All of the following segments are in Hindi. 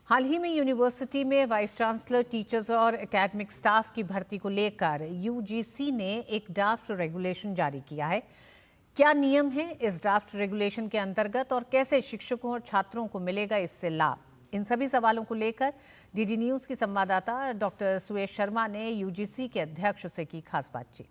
हाल ही में यूनिवर्सिटी में वाइस चांसलर, टीचर्स और एकेडमिक स्टाफ की भर्ती को लेकर यूजीसी ने एक ड्राफ्ट रेगुलेशन जारी किया है। क्या नियम है इस ड्राफ्ट रेगुलेशन के अंतर्गत और कैसे शिक्षकों और छात्रों को मिलेगा इससे लाभ? इन सभी सवालों को लेकर डीडी न्यूज की संवाददाता डॉक्टर सुयश शर्मा ने यूजीसी के अध्यक्ष से की खास बातचीत।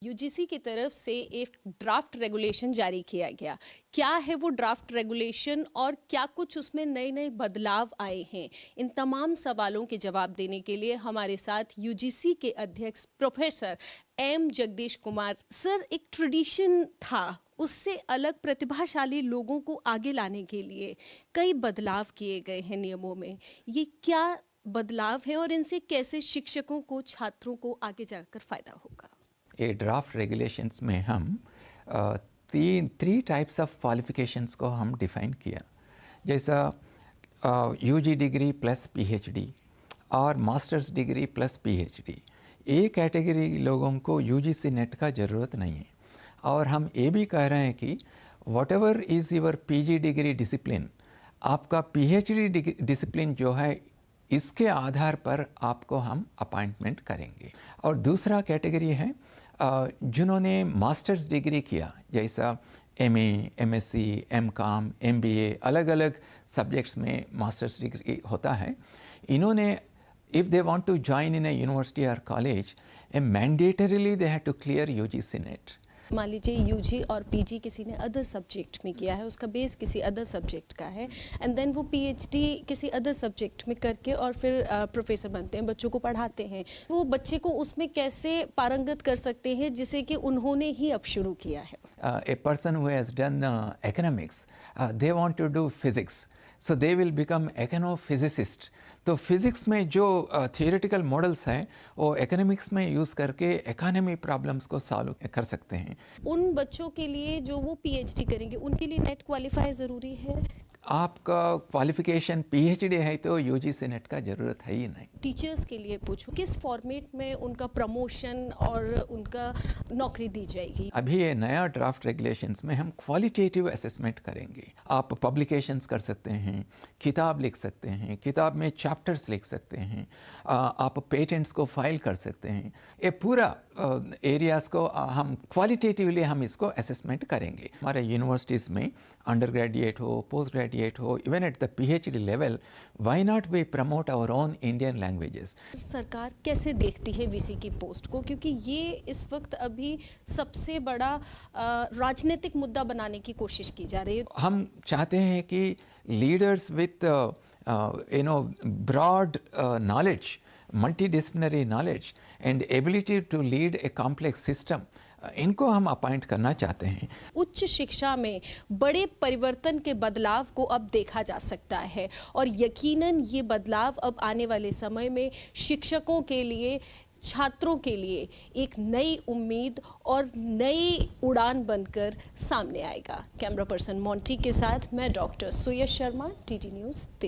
यूजीसी की तरफ से एक ड्राफ्ट रेगुलेशन जारी किया गया। क्या है वो ड्राफ्ट रेगुलेशन और क्या कुछ उसमें नए नए बदलाव आए हैं, इन तमाम सवालों के जवाब देने के लिए हमारे साथ यूजीसी के अध्यक्ष professor M Jagadesh Kumar. Sir, एक ट्रेडिशन था, उससे अलग प्रतिभाशाली लोगों को आगे लाने के लिए कई बदलाव किए गए हैं नियमों में। ये क्या बदलाव है और इनसे कैसे शिक्षकों को, छात्रों को आगे जाकर फायदा होगा? ये ड्राफ्ट रेगुलेशंस में हम थ्री टाइप्स ऑफ क्वालिफिकेशंस को हम डिफ़ाइन किया, जैसा यूजी डिग्री प्लस पीएचडी और मास्टर्स डिग्री प्लस पीएचडी। ये कैटेगरी लोगों को यूजीसी नेट का ज़रूरत नहीं है। और हम ये भी कह रहे हैं कि what ever is your PG degree discipline, आपका पीएचडी डिसिप्लिन जो है इसके आधार पर आपको हम अपॉइंटमेंट करेंगे। और दूसरा कैटेगरी है जिन्होंने मास्टर्स डिग्री किया, जैसा एमए, एमएससी, एमकॉम, एमबीए, अलग अलग सब्जेक्ट्स में मास्टर्स डिग्री होता है। इन्होंने if they want to join in a university और college, mandatorily they have to clear UGC NET. मान लीजिए यूजी और पीजी किसी ने अदर सब्जेक्ट में किया है, उसका बेस किसी अदर सब्जेक्ट का है, एंड देन वो पीएचडी किसी अदर सब्जेक्ट में करके और फिर प्रोफेसर बनते हैं, बच्चों को पढ़ाते हैं। वो बच्चे को उसमें कैसे पारंगत कर सकते हैं जिसे कि उन्होंने ही अब शुरू किया है? A person who has done economics, they want to do physics, so they will become econophysicist. तो फिज़िक्स में जो थियोरेटिकल मॉडल्स हैं वो इकोनॉमिक्स में यूज़ करके इकोनॉमी प्रॉब्लम्स को सॉल्व कर सकते हैं। उन बच्चों के लिए जो वो पीएचडी करेंगे, उनके लिए नेट क्वालिफाई ज़रूरी है? आपका क्वालिफिकेशन पीएचडी है तो यूजीसी नेट का ज़रूरत है ही नहीं। टीचर्स के लिए पूछूं, किस फॉर्मेट में उनका प्रमोशन और उनका नौकरी दी जाएगी? अभी ये नया ड्राफ्ट रेगुलेशंस में हम क्वालिटेटिव असेसमेंट करेंगे। आप पब्लिकेशंस कर सकते हैं, किताब लिख सकते हैं, किताब में चैप्टर्स लिख सकते हैं, आप पेटेंट्स को फाइल कर सकते हैं। ये पूरा एरियाज़ को हम क्वालिटेटिवली हम इसको असेसमेंट करेंगे। हमारे यूनिवर्सिटीज़ में अंडर ग्रेजुएट हो, पोस्ट ग्रेजुएट हो, even at the PhD level, why not we promote our own Indian languages. सरकार कैसे देखती है वीसी की पोस्ट को, क्योंकि ये इस वक्त अभी सबसे बड़ा राजनीतिक मुद्दा बनाने की कोशिश की जा रही है? हम चाहते हैं कि leaders with broad knowledge, multidisciplinary knowledge and ability to lead a complex system, इनको हम अपॉइंट करना चाहते हैं। उच्च शिक्षा में बड़े परिवर्तन के बदलाव को अब देखा जा सकता है और यकीनन ये बदलाव अब आने वाले समय में शिक्षकों के लिए, छात्रों के लिए एक नई उम्मीद और नई उड़ान बनकर सामने आएगा। कैमरा पर्सन मोंटी के साथ मैं डॉक्टर सुयश शर्मा, डीडी न्यूज़।